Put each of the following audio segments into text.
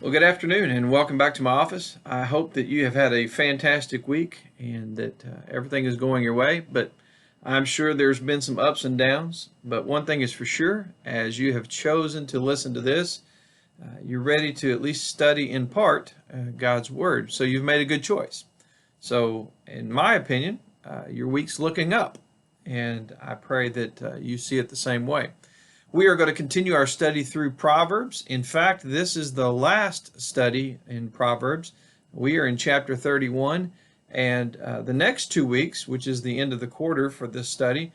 Well, good afternoon and welcome back to my office. I hope that you have had a fantastic week and that everything is going your way, but I'm sure there's been some ups and downs. But one thing is for sure, as you have chosen to listen to this, you're ready to at least study in part God's Word. So you've made a good choice. So, in my opinion, your week's looking up, and I pray that you see it the same way. We are going to continue our study through Proverbs. In fact, this is the last study in Proverbs. We are in chapter 31, and the next 2 weeks, which is the end of the quarter for this study,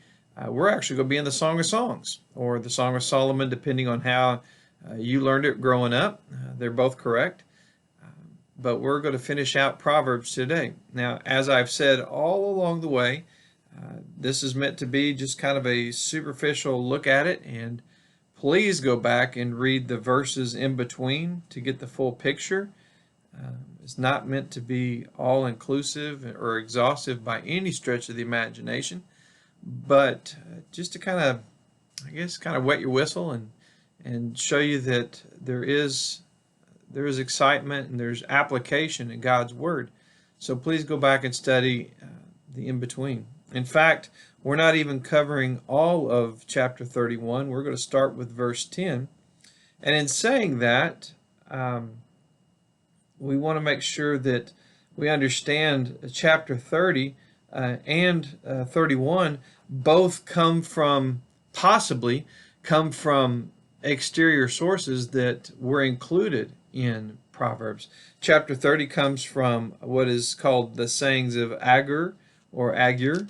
we're actually going to be in the Song of Songs, or the Song of Solomon, depending on how you learned it growing up. They're both correct. But we're going to finish out Proverbs today. Now, as I've said all along the way, this is meant to be just kind of a superficial look at it, and please go back and read the verses in between to get the full picture. It's not meant to be all-inclusive or exhaustive by any stretch of the imagination, but just to kind of, kind of wet your whistle and show you that there is excitement and there's application in God's Word. So please go back and study the in-between. In fact, we're not even covering all of chapter 31. We're going to start with verse 10. And in saying that, we want to make sure that we understand chapter 30 and 31 both possibly come from exterior sources that were included in Proverbs. Chapter 30 comes from what is called the sayings of Agur or Agur,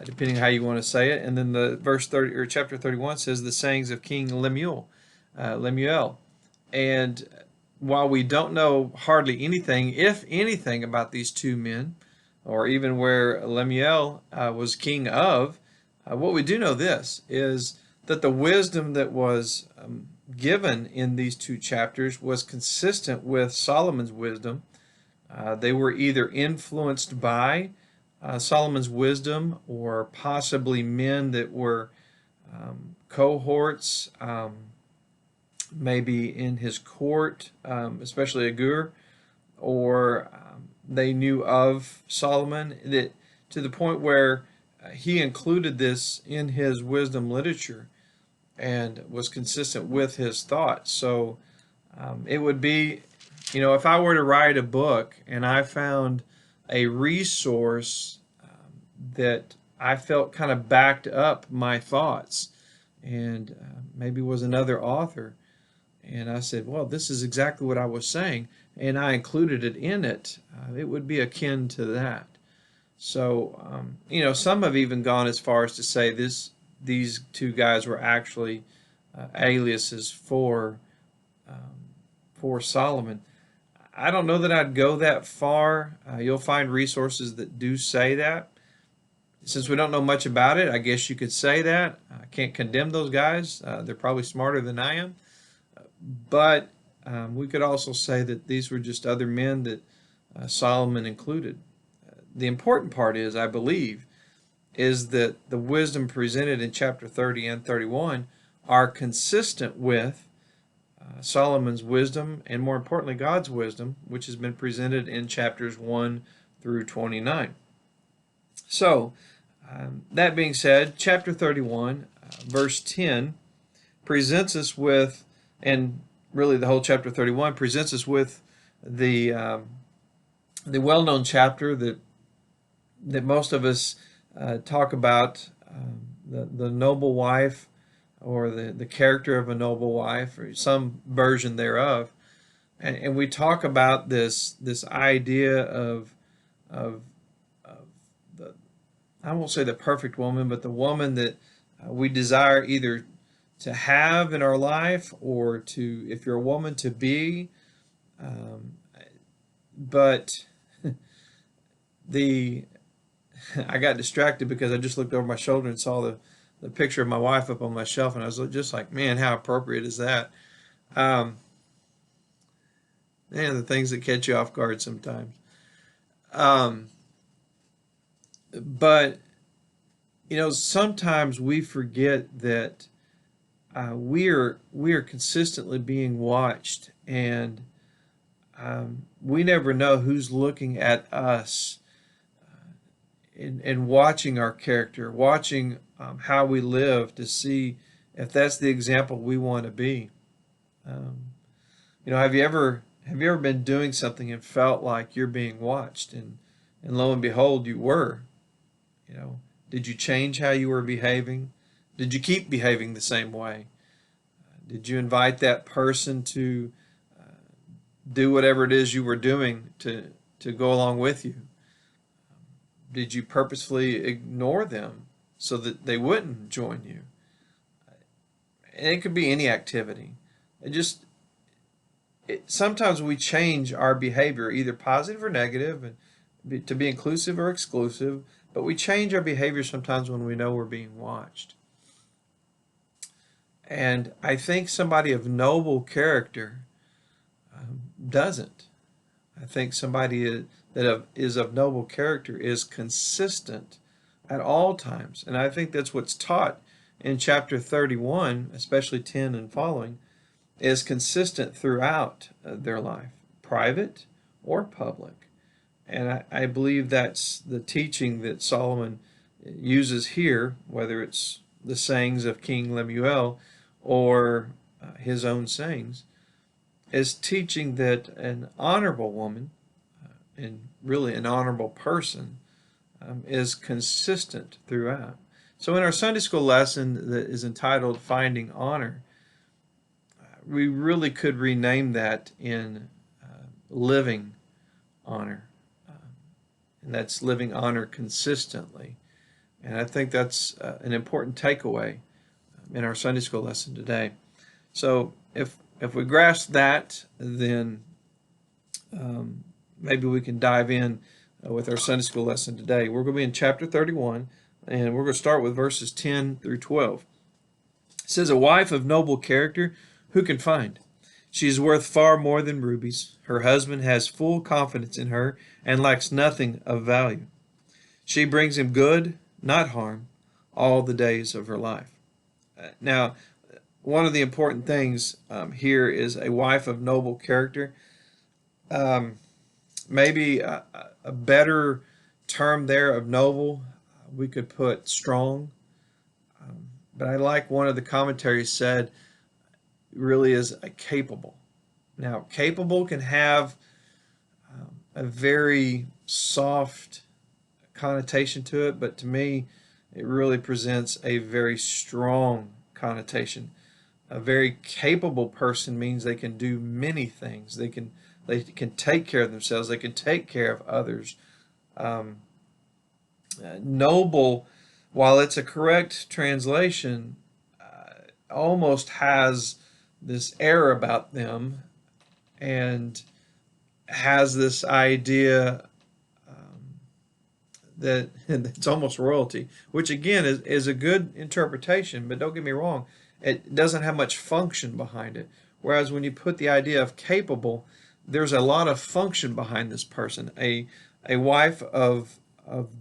depending on how you want to say it. And then the verse 30 or chapter 31 says the sayings of King Lemuel. And while we don't know hardly anything, if anything, about these two men, or even where Lemuel was king of, what we do know this is that the wisdom that was given in these two chapters was consistent with Solomon's wisdom. They were either influenced by Solomon's wisdom or possibly men that were cohorts, maybe in his court, especially Agur, or they knew of Solomon, that to the point where he included this in his wisdom literature and was consistent with his thoughts. So it would be, if I were to write a book and I found a resource that I felt kind of backed up my thoughts, and maybe was another author, and I said, well, this is exactly what I was saying, and I included it in it, it would be akin to that. So, some have even gone as far as to say these two guys were actually aliases for Solomon. I don't know that I'd go that far. You'll find resources that do say that. Since we don't know much about it, I guess you could say that. I can't condemn those guys. They're probably smarter than I am. But we could also say that these were just other men that Solomon included. The important part is, I believe, is that the wisdom presented in chapter 30 and 31 are consistent with Solomon's wisdom, and more importantly, God's wisdom, which has been presented in chapters 1 through 29. So, that being said, chapter 31, verse 10, presents us with, and really the whole chapter 31 presents us with the well-known chapter that most of us talk about, the noble wife, or the character of a noble wife, or some version thereof. And we talk about this idea of the, I won't say the perfect woman, but the woman that we desire either to have in our life, or to, if you're a woman, to be. But I got distracted because I just looked over my shoulder and saw the picture of my wife up on my shelf, and I was just like, man, how appropriate is that? Man, the things that catch you off guard sometimes. But sometimes we forget that we are consistently being watched, and We never know who's looking at us and watching our character, watching how we live to see if that's the example we want to be. Um, have you ever been doing something and felt like you're being watched, and lo and behold, you were. You know, did you change how you were behaving? Did you keep behaving the same way? Did you invite that person to do whatever it is you were doing to go along with you? Did you purposefully ignore them so that they wouldn't join you? And it could be any activity. Sometimes we change our behavior, either positive or negative, to be inclusive or exclusive, but we change our behavior sometimes when we know we're being watched. And I think somebody of noble character doesn't. I think somebody that is of noble character is consistent at all times. And I think that's what's taught in chapter 31, especially 10 and following, is consistent throughout their life, private or public. And I believe that's the teaching that Solomon uses here, whether it's the sayings of King Lemuel or his own sayings, is teaching that an honorable woman and really an honorable person is consistent throughout. So in our Sunday school lesson that is entitled Finding Honor, we really could rename that in living honor. And that's living honor consistently. And I think that's an important takeaway in our Sunday school lesson today. So if we grasp that, then maybe we can dive in with our Sunday school lesson today. We're going to be in chapter 31, and we're going to start with verses 10 through 12. It says, "A wife of noble character, who can find? She is worth far more than rubies. Her husband has full confidence in her and lacks nothing of value. She brings him good, not harm, all the days of her life." Now, one of the important things here is a wife of noble character. Maybe a better term there of noble, we could put strong. But I like one of the commentaries said, really is a capable. Now, capable can have a very soft connotation to it, but to me, it really presents a very strong connotation. A very capable person means they can do many things. They can take care of themselves. They can take care of others. Noble, while it's a correct translation, almost has this air about them and has this idea that it's almost royalty, which again is a good interpretation, but don't get me wrong, it doesn't have much function behind it. Whereas when you put the idea of capable, there's a lot of function behind this person. A wife of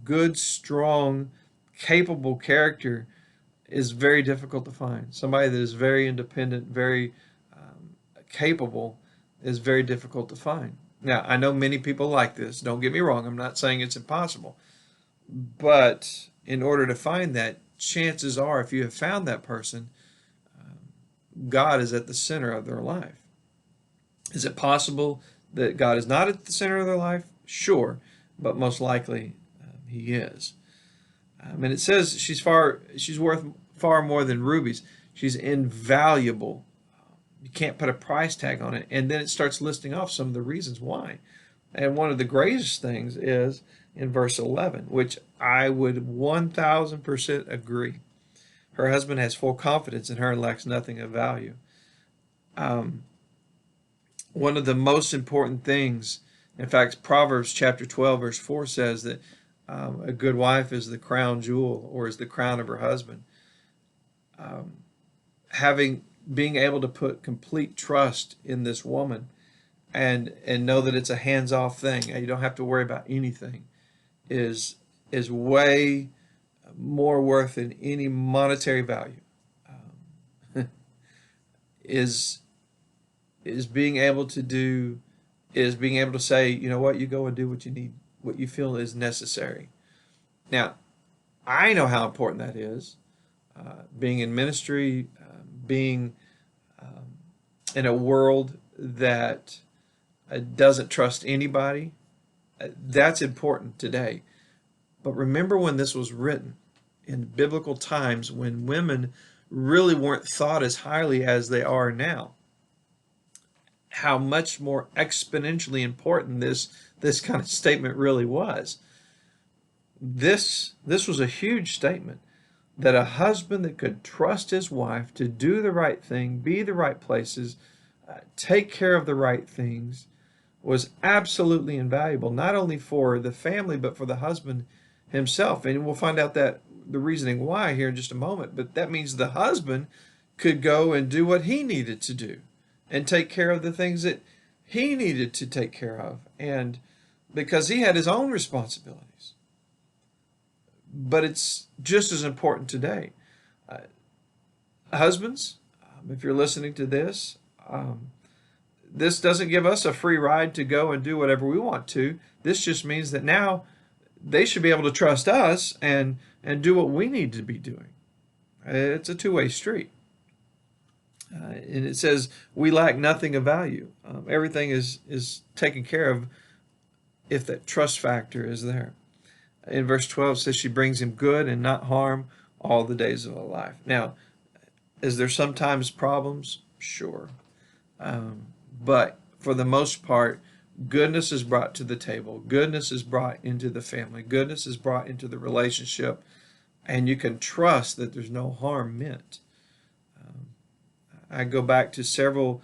good, strong, capable character is very difficult to find. Somebody that is very independent, very capable is very difficult to find. Now, I know many people like this. Don't get me wrong. I'm not saying it's impossible. But in order to find that, chances are, if you have found that person, God is at the center of their life. Is it possible that God is not at the center of their life? Sure, but most likely He is. And it says she's worth far more than rubies. She's invaluable. You can't put a price tag on it. And then it starts listing off some of the reasons why. And one of the greatest things is in verse 11, which I would 1,000% agree. Her husband has full confidence in her and lacks nothing of value. One of the most important things, in fact, Proverbs chapter 12, verse 4 says that a good wife is the crown jewel, or is the crown of her husband. Being able to put complete trust in this woman and know that it's a hands-off thing, you don't have to worry about anything, is way more worth than any monetary value. Is being able to do is being able to say, you know what, you go and do what you need, what you feel is necessary. Now, I know how important that is. Being in ministry, being in a world that doesn't trust anybody, that's important today. But remember when this was written in biblical times when women really weren't thought as highly as they are now, how much more exponentially important this kind of statement really was. This was a huge statement, that a husband that could trust his wife to do the right thing, be the right places, take care of the right things, was absolutely invaluable, not only for the family, but for the husband himself. And we'll find out that the reasoning why here in just a moment. But that means the husband could go and do what he needed to do and take care of the things that he needed to take care of. And because he had his own responsibilities. But it's just as important today. Husbands, if you're listening to this, this doesn't give us a free ride to go and do whatever we want to. This just means that now they should be able to trust us and do what we need to be doing. It's a two-way street. And it says we lack nothing of value. Everything is taken care of if that trust factor is there. In verse 12 it says she brings him good and not harm all the days of her life. Now, is there sometimes problems? Sure. But for the most part, goodness is brought to the table. Goodness is brought into the family. Goodness is brought into the relationship. And you can trust that there's no harm meant. I go back to several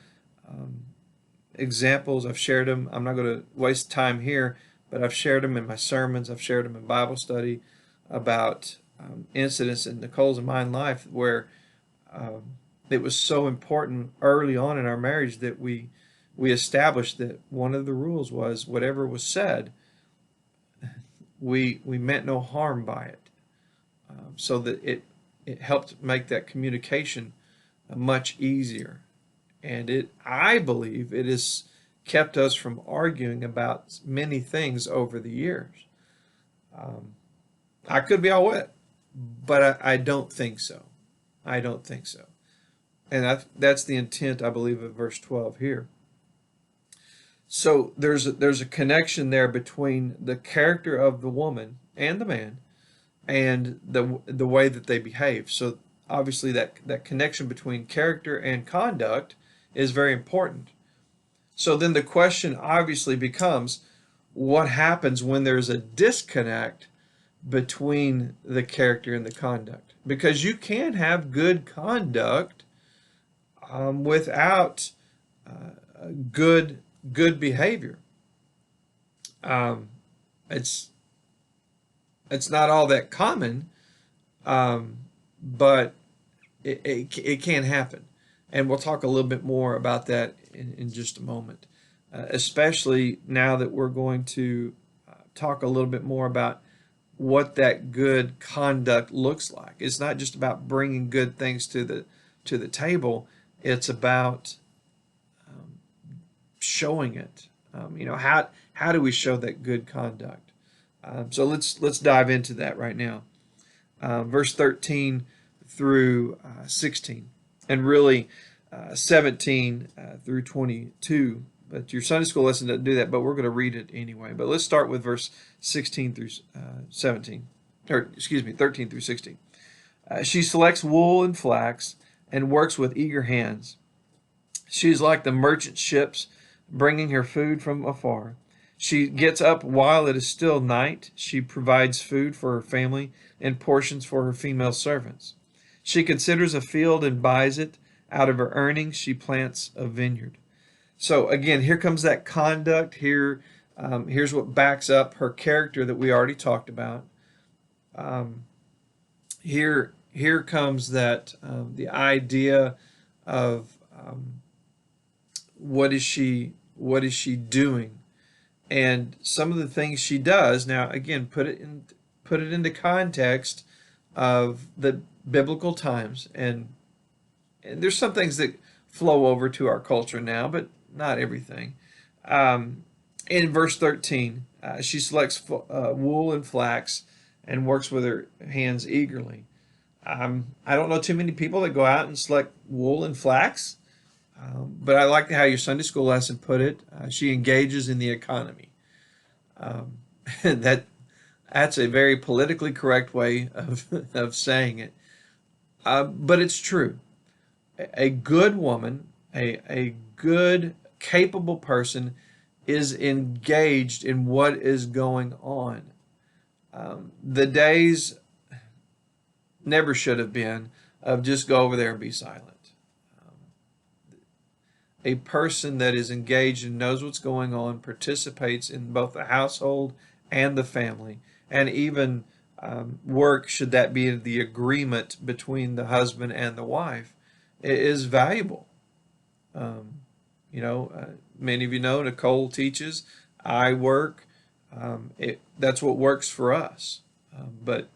examples. I've shared them. I'm not going to waste time here, but I've shared them in my sermons. I've shared them in Bible study about incidents in Nicole's and mine life where it was so important early on in our marriage that we established that one of the rules was whatever was said, we meant no harm by it, so that it helped make that communication much easier. And I believe it has kept us from arguing about many things over the years. I could be all wet, but I don't think so. I don't think so. And that's the intent, I believe, of verse 12 here. So there's a connection there between the character of the woman and the man and the way that they behave. So obviously that connection between character and conduct is very important. So then the question obviously becomes, what happens when there's a disconnect between the character and the conduct? Because you can have good conduct without good behavior. It's not all that common, but it can happen. And we'll talk a little bit more about that in just a moment, especially now that we're going to talk a little bit more about what that good conduct looks like. It's not just about bringing good things to the table. It's about showing it. How do we show that good conduct? So let's dive into that right now. Verse 13 through 16, and really 17 through 22. But your Sunday school lesson doesn't do that, but we're going to read it anyway. But let's start with verse 16 through 17, or excuse me, 13 through 16. She selects wool and flax and works with eager hands. She is like the merchant ships bringing her food from afar. She gets up while it is still night. She provides food for her family and portions for her female servants. She considers a field and buys it. Out of her earnings, she plants a vineyard. So again, here comes that conduct. Here's what backs up her character that we already talked about. Here comes that the idea of what is she doing, and some of the things she does. Now, again, put it into context of the biblical times, and there's some things that flow over to our culture now, but not everything. In verse 13, she selects wool and flax and works with her hands eagerly. I don't know too many people that go out and select wool and flax, but I like how your Sunday school lesson put it. She engages in the economy. Um, that that's a very politically correct way of saying it, but it's true. A good woman, a good, capable person is engaged in what is going on. The days never should have been of just go over there and be silent. A person that is engaged and knows what's going on participates in both the household and the family, and even work, should that be the agreement between the husband and the wife, is valuable. Um, Many of you know Nicole teaches, I work. That's what works for us. But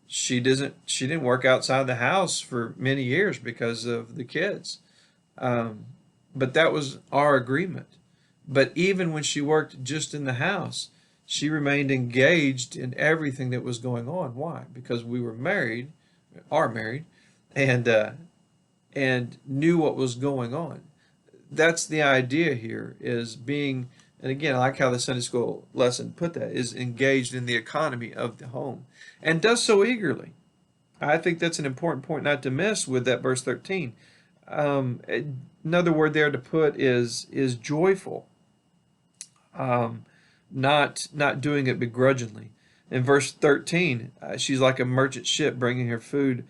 she didn't work outside the house for many years because of the kids. Um, but that was our agreement. But even when she worked just in the house, she remained engaged in everything that was going on. Why? Because we were married, are married, and and knew what was going on. That's the idea here, is being, and again, I like how the Sunday school lesson put that, is engaged in the economy of the home and does so eagerly. I think that's an important point not to miss with that verse 13. Another word there to put is joyful, not doing it begrudgingly. In verse 13, she's like a merchant ship bringing her food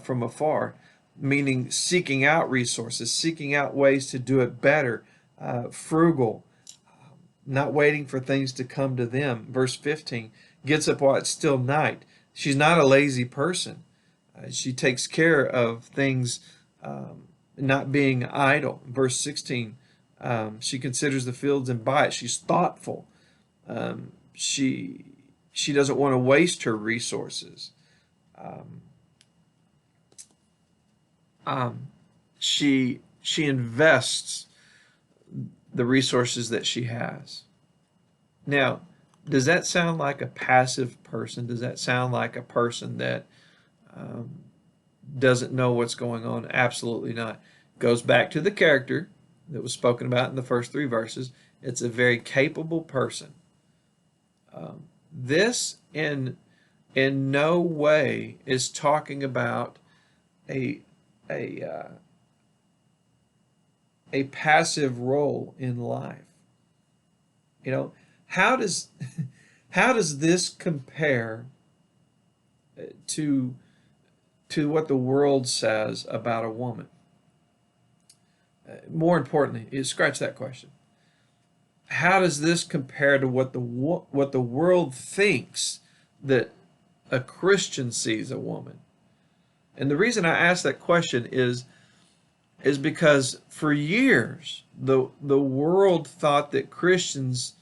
from afar, meaning seeking out resources, seeking out ways to do it better, frugal, not waiting for things to come to them. Verse 15, gets up while it's still night. She's not a lazy person. She takes care of things, not being idle. Verse 16, she considers the fields and buy it. She's thoughtful. She doesn't want to waste her resources. Um, she invests the resources that she has. Now, does that sound like a passive person? Does that sound like a person that um, doesn't know what's going on? Absolutely not. Goes back to the character that was spoken about in the first three verses. It's a very capable person. This in no way is talking about a a a passive role in life. You know, how does how does this compare to what the world says about a woman? More importantly, is scratch that question. How does this compare to what the world thinks that a Christian sees a woman? And the reason I ask that question is because for years the world thought that Christians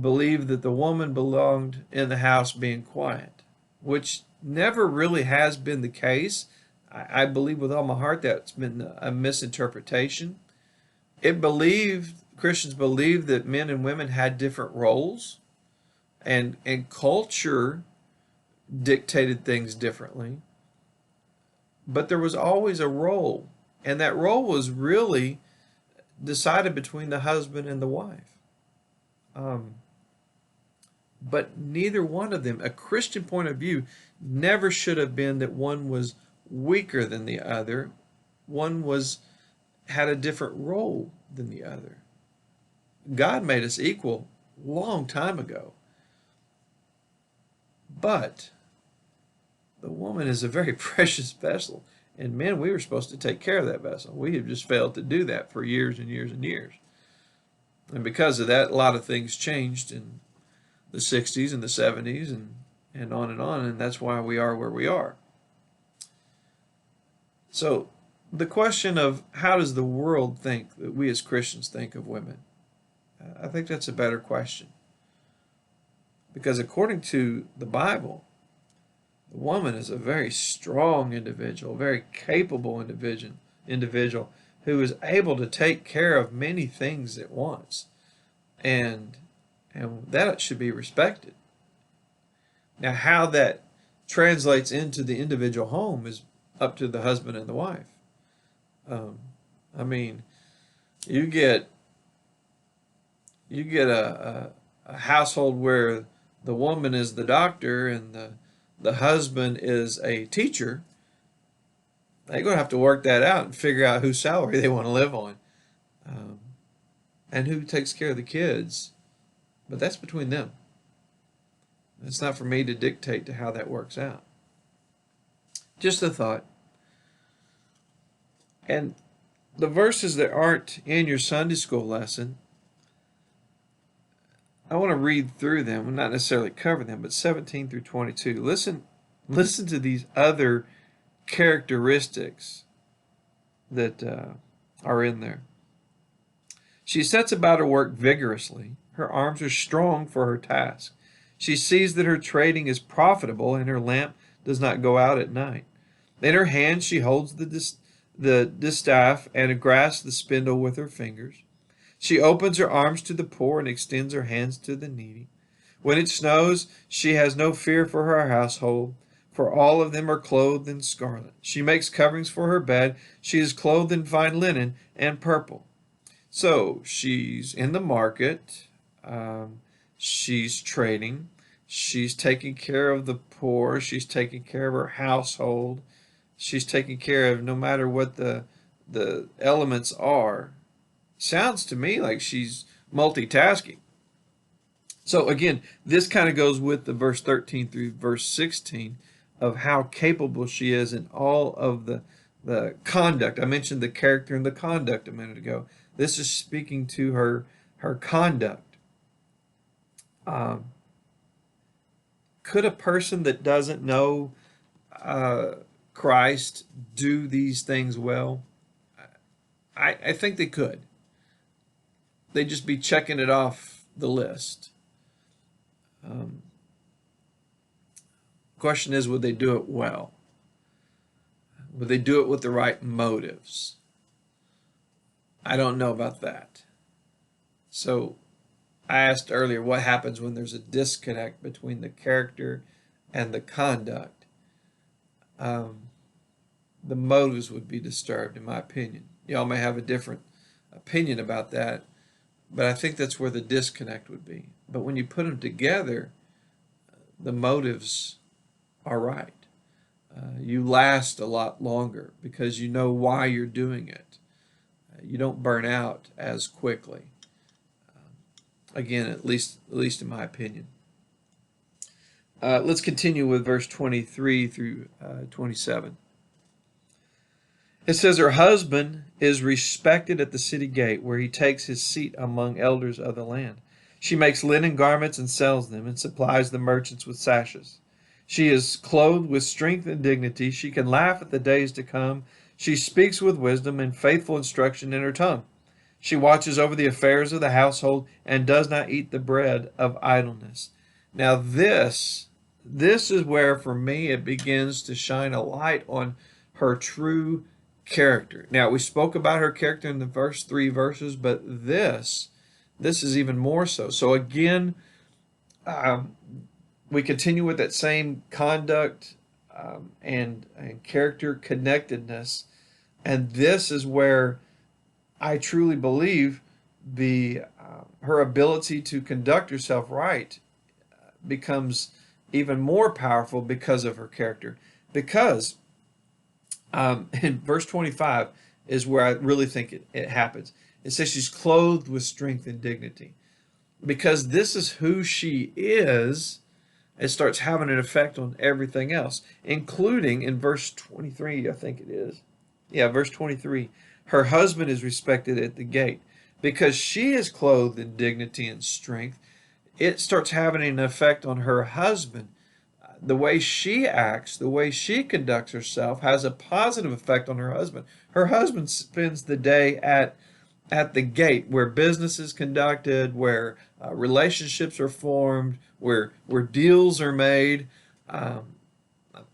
believed that the woman belonged in the house being quiet, which never really has been the case. I believe with all my heart that's been a misinterpretation. Christians believed that men and women had different roles, and culture dictated things differently. But there was always a role, and that role was really decided between the husband and the wife. But neither one of them, a Christian point of view, never should have been that one was weaker than the other. One had a different role than the other. God made us equal long time ago. But the woman is a very precious vessel. And men, we were supposed to take care of that vessel. We have just failed to do that for years and years and years. And because of that, a lot of things changed in the 60s and the 70s and on, and that's why we are where we are. So the question of how does the world think that we as Christians think of women? I think that's a better question. Because according to the Bible, the woman is a very strong individual, very capable individual who is able to take care of many things at once. and that should be respected. Now, how that translates into the individual home is up to the husband and the wife. Um, I mean, you get a household where the woman is the doctor and the husband is a teacher. They're going to have to work that out and figure out whose salary they want to live on, um, and who takes care of the kids. But that's between them. It's not for me to dictate to how that works out. Just a thought. And the verses that aren't in your Sunday school lesson, I want to read through them, not necessarily cover them, but 17 through 22. Listen to these other characteristics that are in there. She sets about her work vigorously. Her arms are strong for her task. She sees that her trading is profitable and her lamp does not go out at night. In her hand she holds the distaff and grasps the spindle with her fingers. She opens her arms to the poor and extends her hands to the needy. When it snows, she has no fear for her household, for all of them are clothed in scarlet. She makes coverings for her bed. She is clothed in fine linen and purple. So she's in the market. She's trading. She's taking care of the poor. She's taking care of her household. She's taking care of no matter what the elements are. Sounds to me like she's multitasking. So again, this kind of goes with the verse 13 through verse 16 of how capable she is in all of the conduct. I mentioned the character and the conduct a minute ago. This is speaking to her conduct. Could a person that doesn't know Christ do these things well? I think they could. They'd just be checking it off the list. Question is, would they do it well? Would they do it with the right motives? I don't know about that. So I asked earlier, what happens when there's a disconnect between the character and the conduct? The motives would be disturbed, in my opinion. Y'all may have a different opinion about that, but I think that's where the disconnect would be. But when you put them together, the motives are right. You last a lot longer because you know why you're doing it. You don't burn out as quickly. Again, at least in my opinion. Let's continue with verse 23 through 27. It says, her husband is respected at the city gate, where he takes his seat among elders of the land. She makes linen garments and sells them, and supplies the merchants with sashes. She is clothed with strength and dignity. She can laugh at the days to come. She speaks with wisdom and faithful instruction in her tongue. She watches over the affairs of the household and does not eat the bread of idleness. Now this is where, for me, it begins to shine a light on her true character. Now, we spoke about her character in the first 3 verses, but this is even more so. So again, we continue with that same conduct and character connectedness, and this is where I truly believe her ability to conduct herself right becomes even more powerful because of her character. Because in verse 25 is where I really think it happens. It says she's clothed with strength and dignity. Because this is who she is, it starts having an effect on everything else, including in verse 23, I think it is. Yeah, verse 23. Her husband is respected at the gate. Because she is clothed in dignity and strength, it starts having an effect on her husband. The way she acts, the way she conducts herself has a positive effect on her husband. Her husband spends the day at the gate where business is conducted, where relationships are formed, where deals are made,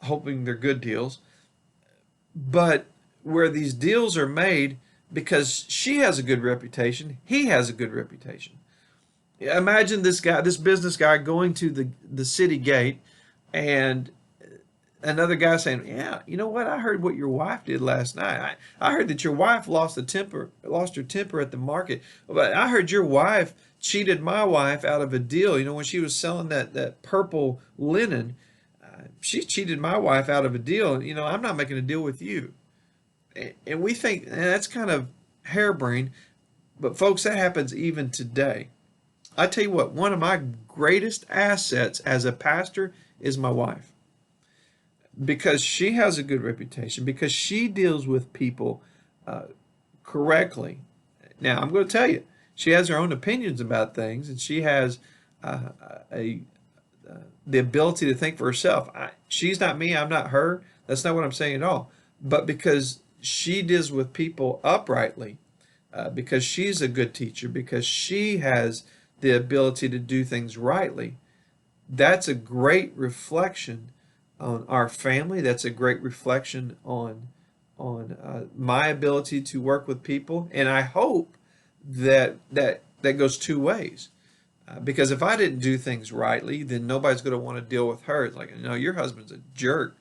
hoping they're good deals, but where these deals are made because she has a good reputation, he has a good reputation. Imagine this guy, this business guy, going to the city gate, and another guy saying, "Yeah, you know what? I heard what your wife did last night. I heard that your wife lost her temper at the market. But I heard your wife cheated my wife out of a deal. You know, when she was selling that purple linen, she cheated my wife out of a deal. You know, I'm not making a deal with you." And we think that's kind of harebrained, but folks, that happens even today. I tell you what, one of my greatest assets as a pastor is my wife, because she has a good reputation, because she deals with people uh, correctly. Now, I'm going to tell you, she has her own opinions about things, and she has uh, a the ability to think for herself. She's not me, I'm not her. That's not what I'm saying at all. But because she deals with people uprightly, because she's a good teacher, because she has the ability to do things rightly, that's a great reflection on our family. That's a great reflection on my ability to work with people, and I hope that goes two ways. Because if I didn't do things rightly, then nobody's going to want to deal with her. It's like, no, your husband's a jerk.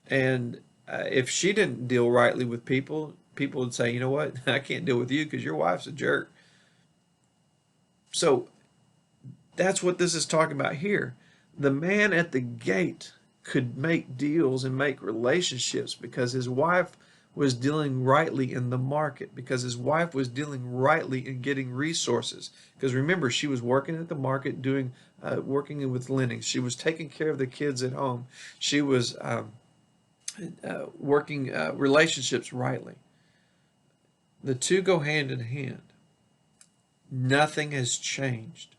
And if she didn't deal rightly with people, people would say, you know what, I can't deal with you because your wife's a jerk. So that's what this is talking about here. The man at the gate could make deals and make relationships because his wife was dealing rightly in the market, because his wife was dealing rightly in getting resources. Because remember, she was working at the market, doing working with lending. She was taking care of the kids at home. She was working relationships rightly. The two go hand in hand. Nothing has changed.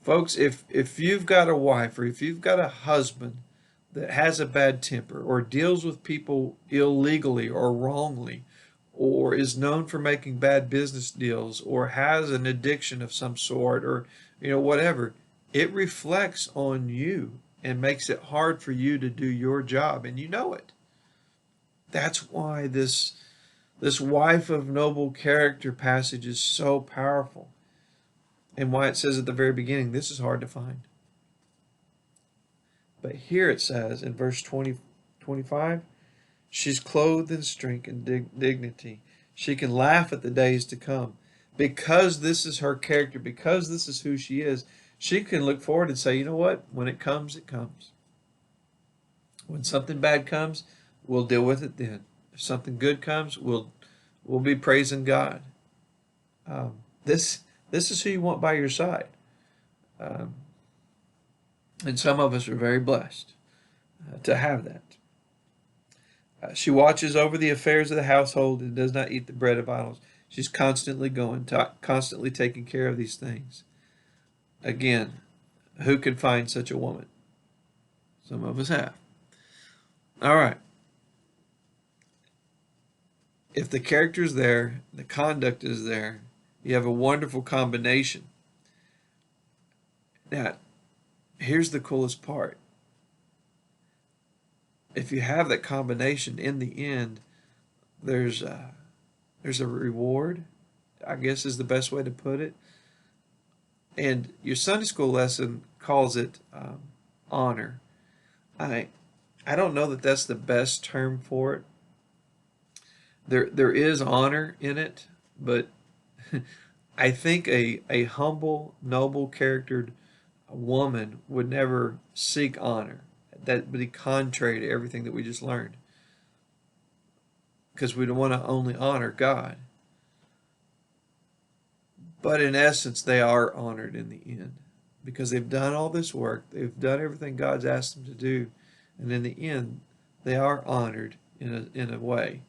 Folks, if you've got a wife or if you've got a husband that has a bad temper or deals with people illegally or wrongly, or is known for making bad business deals, or has an addiction of some sort, or whatever, it reflects on you and makes it hard for you to do your job, and you know it. That's why this wife of noble character passage is so powerful, and why it says at the very beginning, this is hard to find. But here it says in verse 25, she's clothed in strength and dignity. She can laugh at the days to come. Because this is her character, because this is who she is, she can look forward and say, you know what? When it comes, it comes. When something bad comes, we'll deal with it then. If something good comes, we'll be praising God. This is who you want by your side. Um, and some of us are very blessed to have that. She watches over the affairs of the household and does not eat the bread of idols. She's constantly constantly taking care of these things. Again, who can find such a woman? Some of us have. All right. If the character is there, the conduct is there, you have a wonderful combination. Now, here's the coolest part. If you have that combination, in the end, there's a reward, I guess is the best way to put it. And your Sunday school lesson calls it honor. I don't know that that's the best term for it. There is honor in it, but I think a humble, noble charactered woman would never seek honor. That would be contrary to everything that we just learned. Because we don't want to only honor God. But in essence, they are honored in the end. Because they've done all this work. They've done everything God's asked them to do. And in the end, they are honored in a way.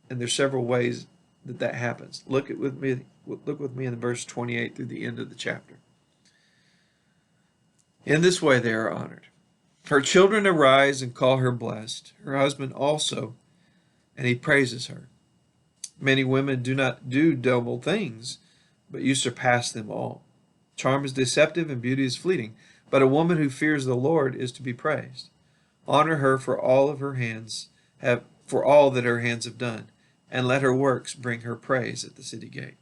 And there's several ways that happens. Look with me in verse 28 through the end of the chapter. In this way they are honored. Her children arise and call her blessed, her husband also, and he praises her. Many women do not do double things, but you surpass them all. Charm is deceptive and beauty is fleeting, but a woman who fears the Lord is to be praised. Honor her for all that her hands have done, and let her works bring her praise at the city gate.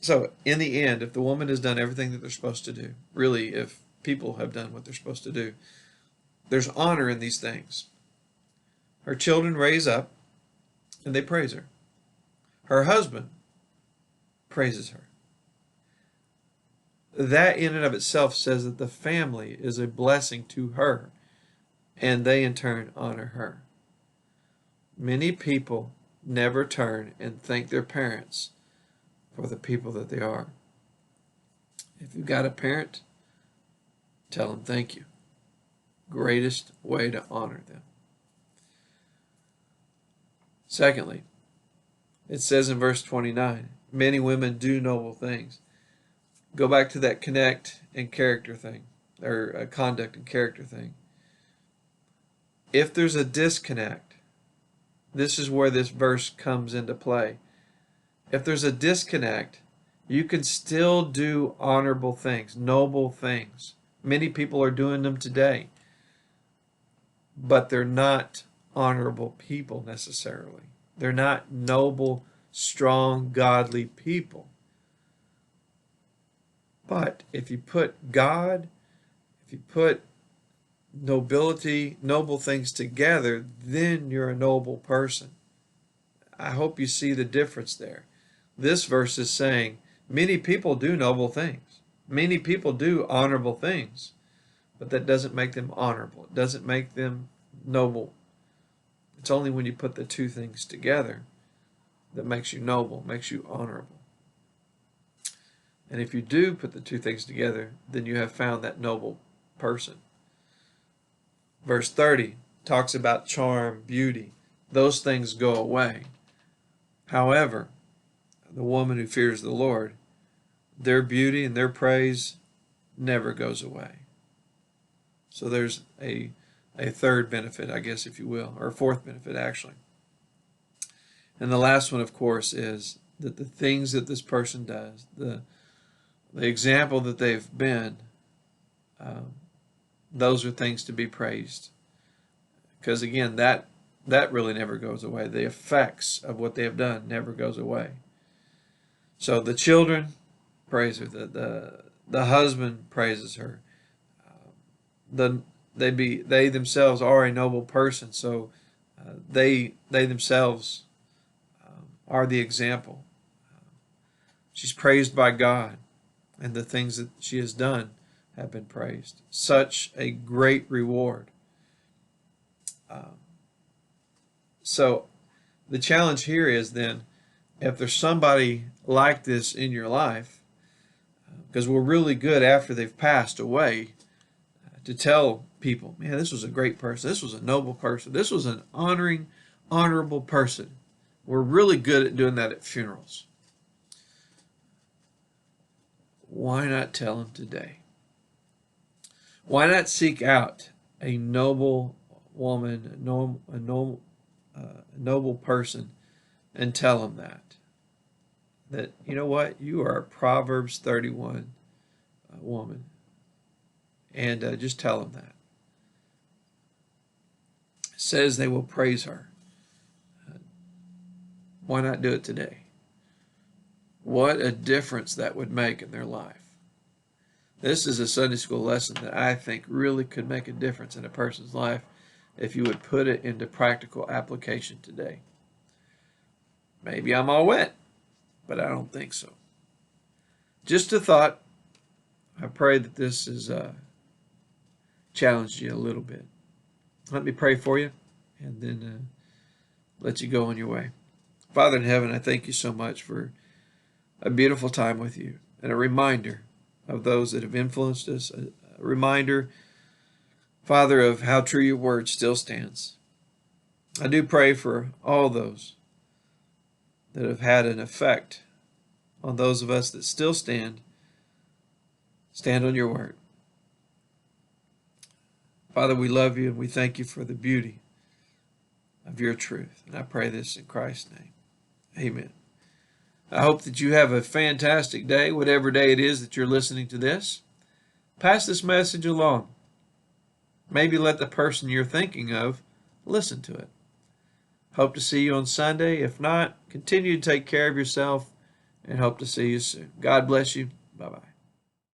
So in the end, if the woman has done everything that they're supposed to do, really, if people have done what they're supposed to do, there's honor in these things. Her children raise up and they praise her. Her husband praises her. That in and of itself says that the family is a blessing to her, and they in turn honor her. Many people never turn and thank their parents for the people that they are. If you've got a parent, tell them thank you. Greatest way to honor them. Secondly, it says in verse 29, many women do noble things. Go back to that connect and character thing, or conduct and character thing. If there's a disconnect, this is where this verse comes into play. If there's a disconnect, you can still do honorable things, noble things. Many people are doing them today, but they're not honorable people necessarily. They're not noble, strong, godly people. But if you put God, if you put nobility, noble things together, then you're a noble person. I hope you see the difference there. This verse is saying many people do noble things. Many people do honorable things, but that doesn't make them honorable. It doesn't make them noble. It's only when you put the two things together that makes you noble, makes you honorable. And if you do put the two things together, then you have found that noble person. Verse 30 talks about charm, beauty. Those things go away. However, the woman who fears the Lord, their beauty and their praise never goes away. So there's a third benefit, I guess, if you will, or a fourth benefit, actually. And the last one, of course, is that the things that this person does, the example that they've been, those are things to be praised. Because again, that really never goes away. The effects of what they have done never goes away. So the children praise her. The husband praises her. They themselves are a noble person. So they themselves are the example. She's praised by God, and the things that she has done have been praised. Such a great reward. So the challenge here is then, if there's somebody like this in your life, because we're really good after they've passed away to tell people, man, this was a great person, this was a noble person, this was an honorable person. We're really good at doing that at funerals. Why not tell them today? Why not seek out a noble woman, a noble person, and tell them that you know what, you are a Proverbs 31 woman, and just tell them that. It says they will praise her. Why not do it today? What a difference that would make in their life. This is a Sunday school lesson that I think really could make a difference in a person's life if you would put it into practical application today. Maybe I'm all wet, but I don't think so. Just a thought. I pray that this has challenged you a little bit. Let me pray for you, and then let you go on your way. Father in heaven, I thank you so much for a beautiful time with you, and a reminder of those that have influenced us, a reminder, Father, of how true your word still stands. I do pray for all those that have had an effect on those of us that still stand on your word. Father, we love you and we thank you for the beauty of your truth. And I pray this in Christ's name. Amen. I hope that you have a fantastic day, whatever day it is that you're listening to this. Pass this message along. Maybe let the person you're thinking of listen to it. Hope to see you on Sunday. If not, continue to take care of yourself and hope to see you soon. God bless you. Bye-bye.